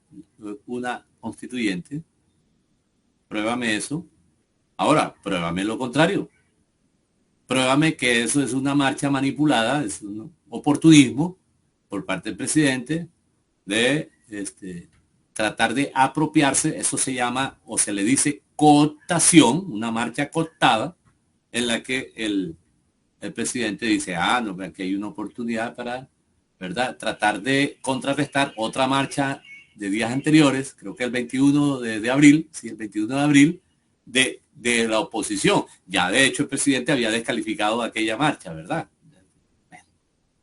Una constituyente? Pruébame eso. Ahora, pruébame lo contrario. Pruébame que eso es una marcha manipulada, es un oportunismo por parte del presidente de tratar de apropiarse. Eso se llama, o se le dice, cooptación, una marcha cooptada, en la que el presidente dice, no, aquí hay una oportunidad para, ¿verdad?, tratar de contrarrestar otra marcha de días anteriores, creo que el 21 de abril, sí, el 21 de abril, de la oposición. Ya de hecho el presidente había descalificado aquella marcha, ¿verdad?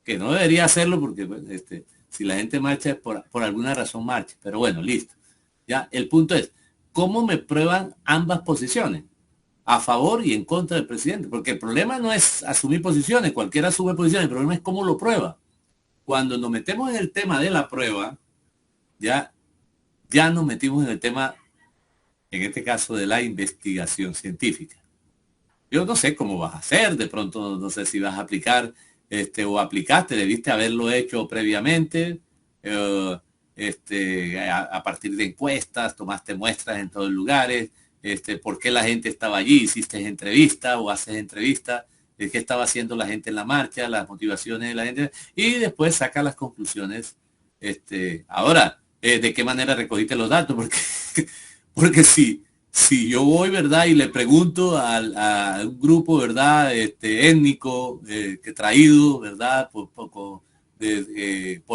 Que no debería hacerlo porque si la gente marcha es por alguna razón marcha, pero bueno, listo. Ya, el punto es, ¿cómo me prueban ambas posiciones? A favor y en contra del presidente, porque el problema no es asumir posiciones, cualquiera asume posiciones, el problema es cómo lo prueba. Cuando nos metemos en el tema de la prueba, ya nos metimos en el tema, en este caso, de la investigación científica. Yo no sé cómo vas a hacer, de pronto no sé si vas a aplicar o aplicaste, debiste haberlo hecho previamente, a partir de encuestas, tomaste muestras en todos lugares, por qué la gente estaba allí, hiciste entrevista o haces entrevista, qué estaba haciendo la gente en la marcha, las motivaciones de la gente, y después saca las conclusiones. Ahora, ¿de qué manera recogiste los datos? Porque si yo voy, ¿verdad?, y le pregunto a un grupo, ¿verdad?, étnico, que traído, ¿verdad?, por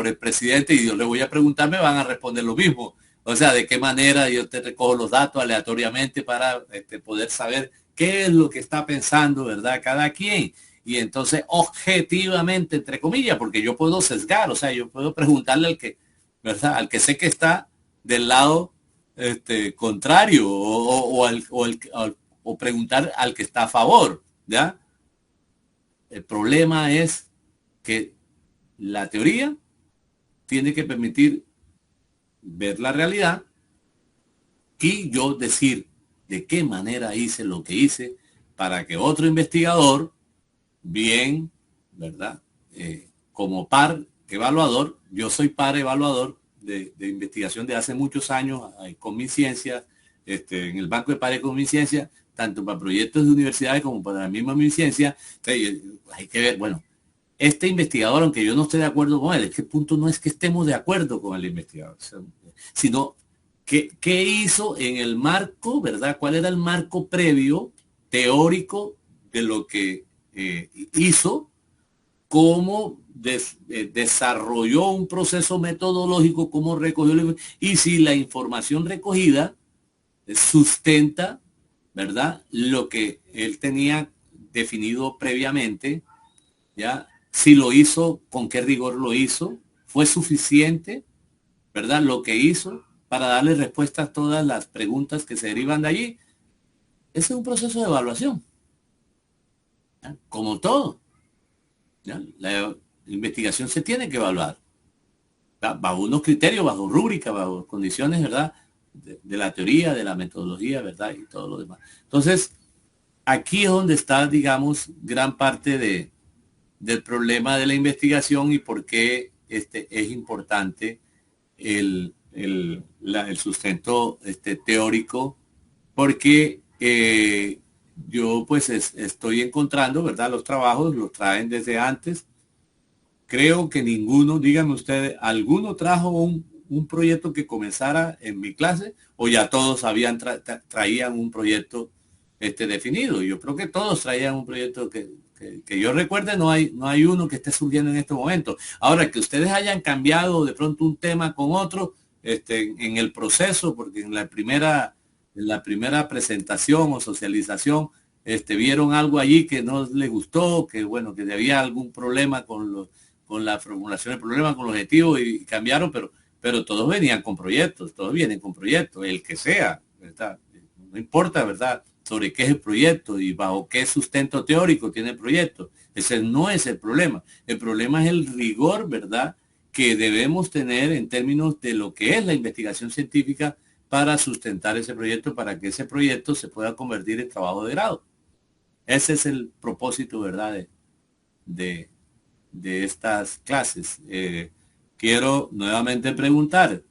el presidente, y yo le voy a preguntar, me van a responder lo mismo. O sea, ¿de qué manera yo te recojo los datos aleatoriamente para poder saber qué es lo que está pensando, ¿verdad?, cada quien? Y entonces, objetivamente, entre comillas, porque yo puedo sesgar, o sea, yo puedo preguntarle al que, ¿verdad?, al que sé que está del lado contrario, o preguntar al que está a favor, ¿ya? El problema es que la teoría tiene que permitir ver la realidad y yo decir de qué manera hice lo que hice para que otro investigador, bien, ¿verdad?, como par evaluador, yo soy par evaluador de investigación de hace muchos años con mi ciencia, en el Banco de Pares con mi ciencia, tanto para proyectos de universidades como para la misma mi ciencia. Hay que ver, bueno, este investigador, aunque yo no esté de acuerdo con él, es que el punto no es que estemos de acuerdo con el investigador, sino qué hizo en el marco, ¿verdad? ¿Cuál era el marco previo, teórico, de lo que hizo? ¿Cómo desarrolló un proceso metodológico? ¿Cómo recogió? Y si la información recogida sustenta, ¿verdad?, lo que él tenía definido previamente, ¿ya? Si lo hizo, con qué rigor lo hizo, fue suficiente, ¿verdad?, lo que hizo para darle respuesta a todas las preguntas que se derivan de allí. Ese es un proceso de evaluación, ¿ya?, como todo, ¿ya? La investigación se tiene que evaluar, ¿ya?, bajo unos criterios, bajo rúbrica, bajo condiciones, ¿verdad?, de la teoría, de la metodología, ¿verdad?, y todo lo demás. Entonces, aquí es donde está, digamos, gran parte del problema de la investigación y por qué es importante el sustento teórico, porque yo pues estoy encontrando, ¿verdad? Los trabajos los traen desde antes. Creo que ninguno, díganme ustedes, ¿alguno trajo un proyecto que comenzara en mi clase o ya todos habían traían un proyecto definido? Yo creo que todos traían un proyecto que yo recuerde, no hay uno que esté surgiendo en este momento. Ahora, que ustedes hayan cambiado de pronto un tema con otro en el proceso, porque en la primera presentación o socialización vieron algo allí que no les gustó, que bueno, que había algún problema con la formulación del problema, con los objetivos y cambiaron, pero todos venían con proyectos, todos vienen con proyectos, el que sea, ¿verdad? No importa, ¿verdad? Sobre qué es el proyecto y bajo qué sustento teórico tiene el proyecto. Ese no es el problema. El problema es el rigor, ¿verdad?, que debemos tener en términos de lo que es la investigación científica para sustentar ese proyecto, para que ese proyecto se pueda convertir en trabajo de grado. Ese es el propósito, ¿verdad?, de estas clases. Quiero nuevamente preguntar,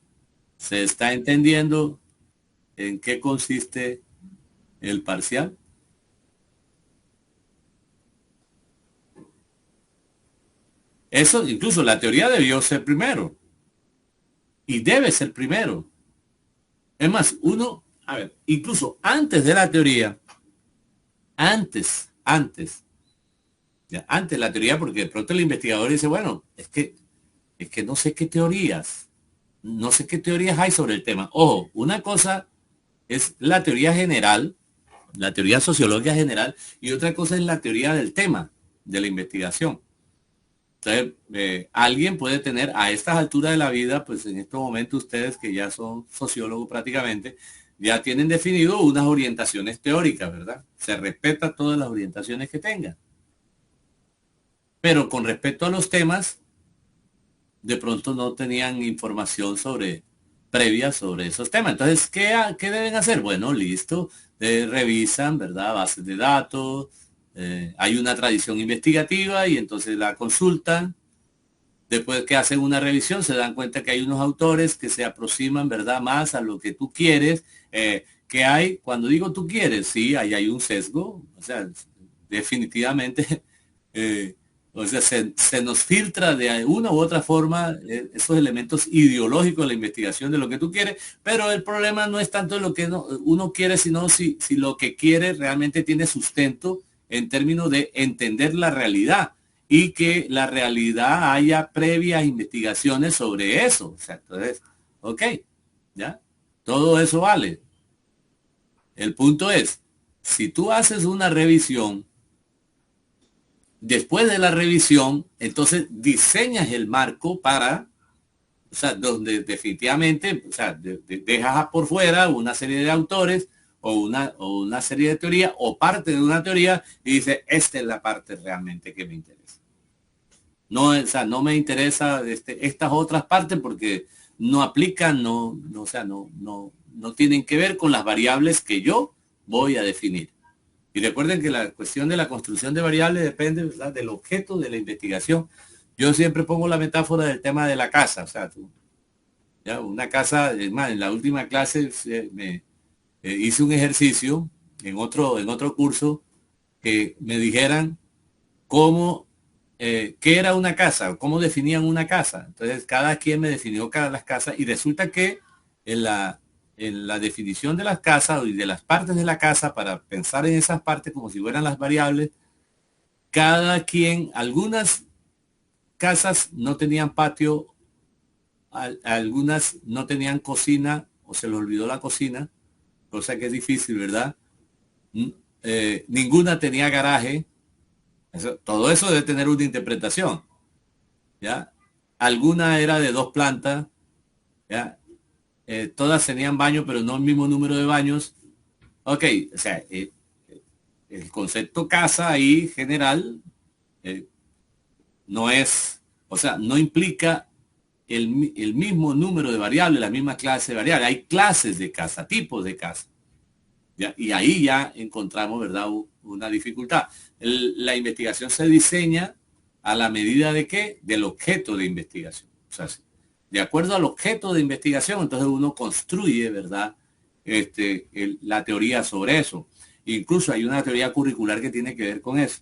¿se está entendiendo en qué consiste el parcial? Eso, incluso la teoría debió ser primero y debe ser primero. Es más, incluso antes de la teoría, antes de la teoría, porque de pronto el investigador dice, bueno, es que no sé qué teorías hay sobre el tema. Ojo, una cosa es la teoría general, la teoría sociológica general, y otra cosa es la teoría del tema, de la investigación. Entonces, alguien puede tener a estas alturas de la vida, pues en estos momentos ustedes que ya son sociólogos prácticamente, ya tienen definido unas orientaciones teóricas, ¿verdad? Se respeta todas las orientaciones que tengan. Pero con respecto a los temas, de pronto no tenían información previa sobre esos temas. Entonces, ¿qué deben hacer? Bueno, listo, revisan, ¿verdad? Bases de datos, hay una tradición investigativa y entonces la consultan. Después que hacen una revisión, se dan cuenta que hay unos autores que se aproximan, ¿verdad?, más a lo que tú quieres. Que hay, cuando digo tú quieres, sí, ahí hay un sesgo, o sea, definitivamente, o sea, se nos filtra de una u otra forma esos elementos ideológicos de la investigación de lo que tú quieres, pero el problema no es tanto lo que uno quiere, sino si lo que quiere realmente tiene sustento en términos de entender la realidad y que la realidad haya previas investigaciones sobre eso. O sea, entonces, ok, ¿ya? Todo eso vale. El punto es, si tú haces una revisión, después de la revisión, entonces diseñas el marco para, o sea, donde definitivamente, o sea, dejas por fuera una serie de autores o una serie de teorías o parte de una teoría y dices, esta es la parte realmente que me interesa. No, o sea, no me interesa estas otras partes porque no aplican, o sea, no tienen que ver con las variables que yo voy a definir. Y recuerden que la cuestión de la construcción de variables depende, ¿verdad?, del objeto de la investigación. Yo siempre pongo la metáfora del tema de la casa. O sea, una casa, es más, en la última clase hice un ejercicio en otro curso que me dijeran qué era una casa, cómo definían una casa. Entonces cada quien me definió cada las casas y resulta que en la definición de las casas y de las partes de la casa, para pensar en esas partes como si fueran las variables, cada quien, algunas casas no tenían patio, algunas no tenían cocina o se les olvidó la cocina, cosa que es difícil, ¿verdad? Ninguna tenía garaje. Todo eso debe tener una interpretación, ¿ya? Alguna era de 2 plantas, ¿ya? Todas tenían baño, pero no el mismo número de baños. Ok, o sea, el concepto casa ahí general no es, o sea, no implica el mismo número de variables, la misma clase de variables. Hay clases de casa, tipos de casa. ¿Ya? Y ahí ya encontramos, ¿verdad?, una dificultad. La investigación se diseña a la medida de qué? Del objeto de investigación. O sea, de acuerdo al objeto de investigación, entonces uno construye, ¿verdad?, la teoría sobre eso. Incluso hay una teoría curricular que tiene que ver con eso.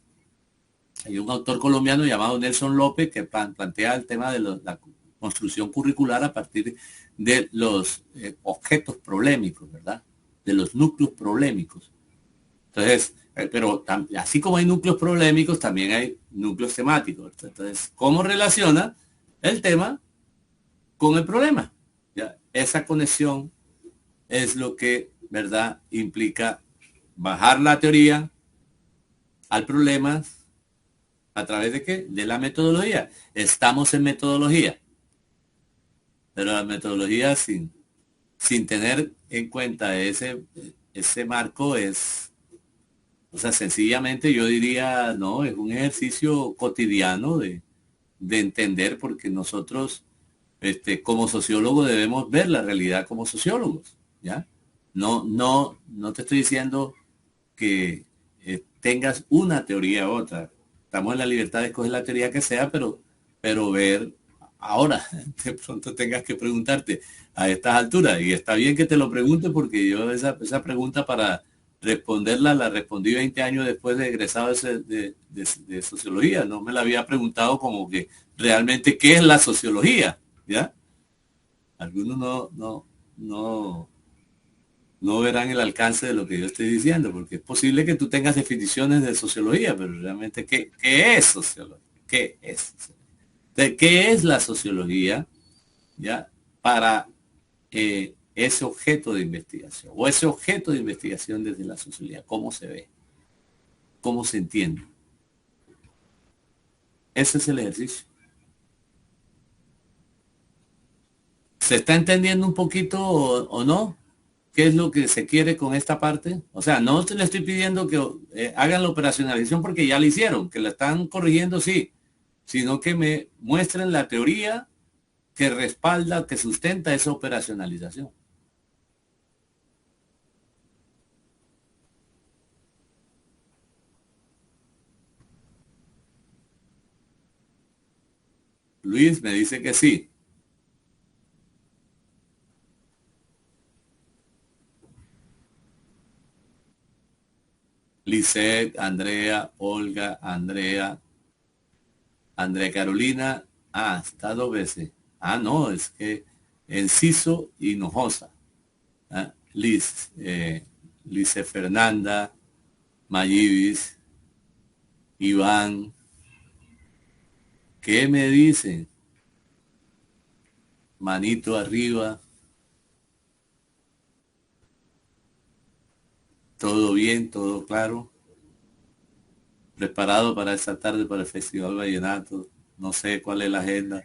Hay un autor colombiano llamado Nelson López que plantea el tema de la construcción curricular a partir de los objetos problemáticos, ¿verdad? De los núcleos problemáticos. Entonces, pero así como hay núcleos problemáticos, también hay núcleos temáticos. Entonces, ¿cómo relaciona el tema con el problema? ¿Ya? Esa conexión es lo que, ¿verdad?, implica bajar la teoría al problema. ¿A través de qué? De la metodología. Estamos en metodología. Pero la metodología sin tener en cuenta ese marco es, o sea, sencillamente yo diría, no, es un ejercicio cotidiano de entender, porque nosotros, como sociólogos debemos ver la realidad como sociólogos, ¿ya? No te estoy diciendo que tengas una teoría u otra. Estamos en la libertad de escoger la teoría que sea, pero ver ahora, de pronto tengas que preguntarte a estas alturas, y está bien que te lo pregunte, porque yo esa pregunta para responderla la respondí 20 años después de egresado de sociología. No me la había preguntado como que realmente qué es la sociología, ¿ya? Algunos no verán el alcance de lo que yo estoy diciendo, porque es posible que tú tengas definiciones de sociología, pero realmente, ¿qué es sociología? ¿Qué es sociología? Entonces, ¿qué es la sociología? ¿Ya? Para ese objeto de investigación, o ese objeto de investigación desde la sociología, ¿cómo se ve? ¿Cómo se entiende? Ese es el ejercicio. ¿Se está entendiendo un poquito o no? ¿Qué es lo que se quiere con esta parte? O sea, no te le estoy pidiendo que hagan la operacionalización porque ya la hicieron, que la están corrigiendo, sí, sino que me muestren la teoría que respalda, que sustenta esa operacionalización. Luis me dice que sí. Lisette, Andrea, Olga, Andrea Carolina. Ah, está 2 veces. Ah, no, es que Enciso Hinojosa. ¿Ah? Lice Fernanda, Mayibis, Iván. ¿Qué me dicen? Manito arriba. Todo bien, todo claro. Preparado para esta tarde para el Festival Vallenato. No sé cuál es la agenda.